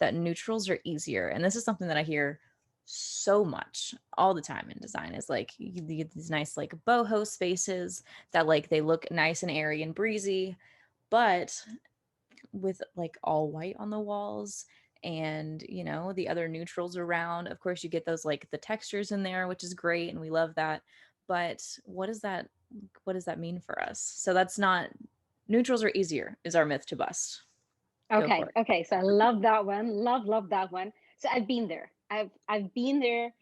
that neutrals are easier. And this is something that I hear so much all the time in design, is like you get these nice like boho spaces that like they look nice and airy and breezy, but with like all white on the walls and the other neutrals around, of course you get those like the textures in there, which is great and we love that. But what does that mean for us? So that's not, neutrals are easier is our myth to bust. Go for Okay, it. okay. So I love that one. Love that one. So I've been there. I've been there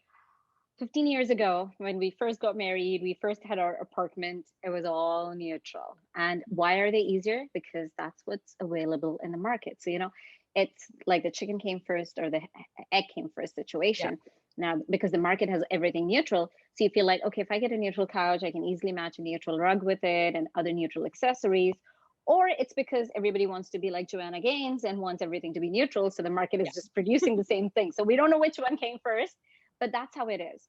15 years ago when we first got married. We first had our apartment. It was all neutral. And why are they easier? Because that's what's available in the market. So, it's like the chicken came first or the egg came first Yeah. situation. Now, because the market has everything neutral, so you feel like, okay, if I get a neutral couch, I can easily match a neutral rug with it and other neutral accessories. Or it's because everybody wants to be like Joanna Gaines and wants everything to be neutral. So the market is Yeah. just producing the same thing. So we don't know which one came first, but that's how it is.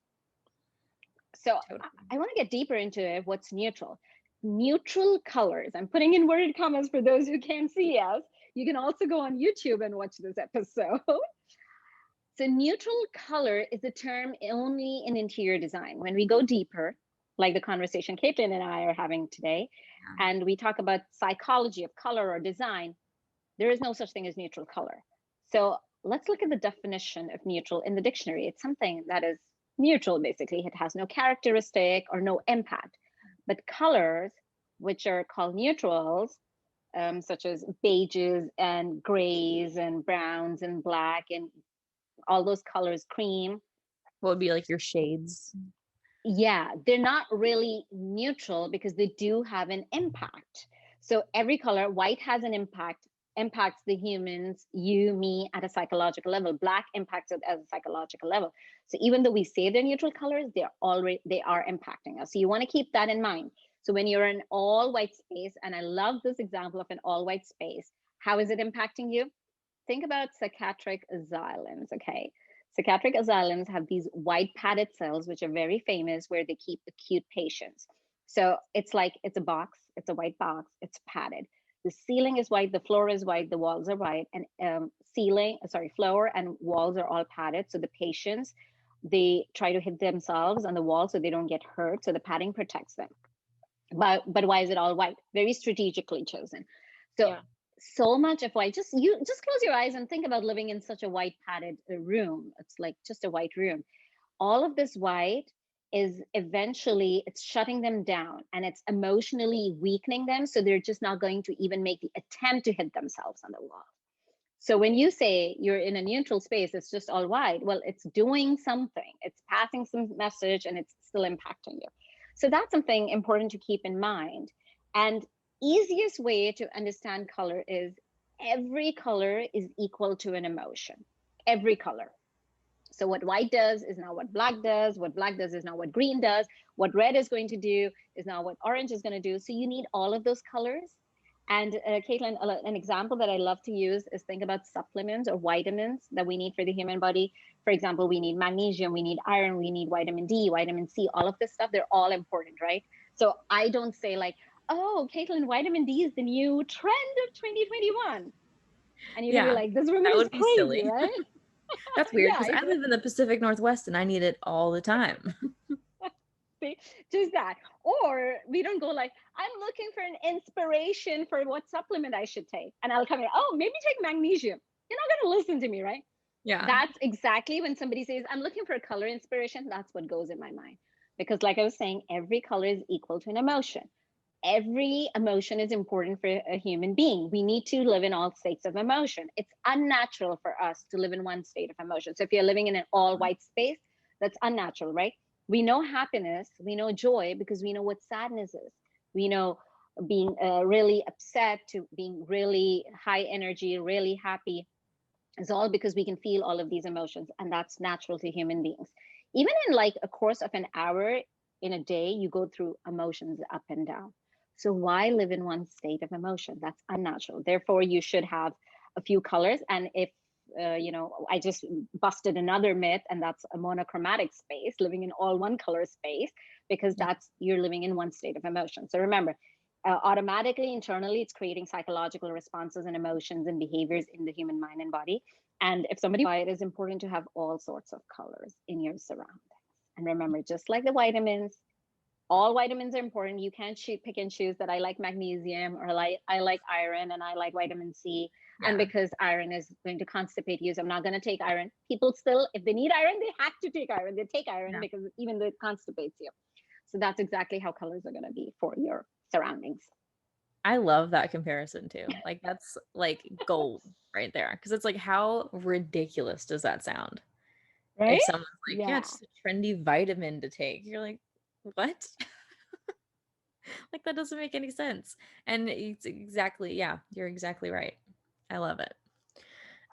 So Totally. I want to get deeper into it. What's neutral? Neutral colors. I'm putting inverted commas for those who can't see us. You can also go on YouTube and watch this episode. So neutral color is a term only in interior design. When we go deeper, like the conversation Caitlin and I are having today, Yeah. and we talk about psychology of color or design, there is no such thing as neutral color. So let's look at the definition of neutral in the dictionary. It's something that is neutral, basically. It has no characteristic or no impact. But colors, which are called neutrals, such as beiges and grays and browns and black and all those colors, cream, What would be like your shades? yeah, they're not really neutral because they do have an impact. So every color, white has an impact, impacts the humans, you, me, at a psychological level. Black impacts it at a psychological level. So even though we say they're neutral colors, they are impacting us. So you want to keep that in mind. So when you're in all white space, and I love this example of an all white space, how is it impacting you? Think about psychiatric asylums, okay? Psychiatric asylums have these white padded cells, which are very famous, where they keep acute patients. So it's like it's a box, it's a white box, it's padded. The ceiling is white, the floor is white, the walls are white, and floor and walls are all padded. So the patients, they try to hit themselves on the wall so they don't get hurt. So the padding protects them. But why is it all white? Very strategically chosen. So Yeah. so much of white. Just close your eyes and think about living in such a white padded room. It's like just a white room. All of this white is eventually it's shutting them down and it's emotionally weakening them. So they're just not going to even make the attempt to hit themselves on the wall. So when you say you're in a neutral space, it's just all white. Well, it's doing something. It's passing some message and it's still impacting you. So that's something important to keep in mind. And easiest way to understand color is every color is equal to an emotion. Every color. So what white does is now what black does. What black does is now what green does. What red is going to do is now what orange is going to do. So you need all of those colors. And Caitlin, an example that I love to use is think about supplements or vitamins that we need for the human body. For example, we need magnesium, we need iron, we need vitamin D, vitamin C, all of this stuff. They're all important, right? So I don't say like, oh, Caitlin, vitamin D is the new trend of 2021. And you're going to be Yeah. like, this woman That is would be crazy, silly. right? That's weird Yeah, because I live in the Pacific Northwest and I need it all the time. see, just that. Or we don't go like, I'm looking for an inspiration for what supplement I should take. And I'll come in, oh, maybe take magnesium. You're not going to listen to me, right? Yeah. That's exactly when somebody says, I'm looking for a color inspiration. That's what goes in my mind. Because, like I was saying, every color is equal to an emotion. Every emotion is important for a human being. We need to live in all states of emotion. It's unnatural for us to live in one state of emotion. So if you're living in an all white space, that's unnatural, right? We know happiness, we know joy because we know what sadness is. We know being really upset to being really high energy, really happy. It's all because we can feel all of these emotions, and that's natural to human beings. Even in like a course of an hour in a day, you go through emotions up and down. So why live in one state of emotion? That's unnatural. Therefore, you should have a few colors. And if I just busted another myth, and that's a monochromatic space, living in all one color space, because Yeah. that's you're living in one state of emotion. So remember, automatically internally it's creating psychological responses and emotions and behaviors in the human mind and body. And if somebody, why it is important to have all sorts of colors in your surroundings. And remember, just like the vitamins, all vitamins are important. You can't pick and choose that I like magnesium, or I like iron and I like vitamin C. And Yeah. because iron is going to constipate you, so I'm not going to take iron. People still, if they need iron, they have to take iron. They take iron Yeah. because even though it constipates you. So that's exactly how colors are going to be for your surroundings. I love that comparison too. Like that's like gold right there. Because it's like, how ridiculous does that sound? Right? If someone's like, yeah, Yeah. it's just a trendy vitamin to take, you're like, what? Like that doesn't make any sense. And it's exactly, yeah, you're exactly right. I love it.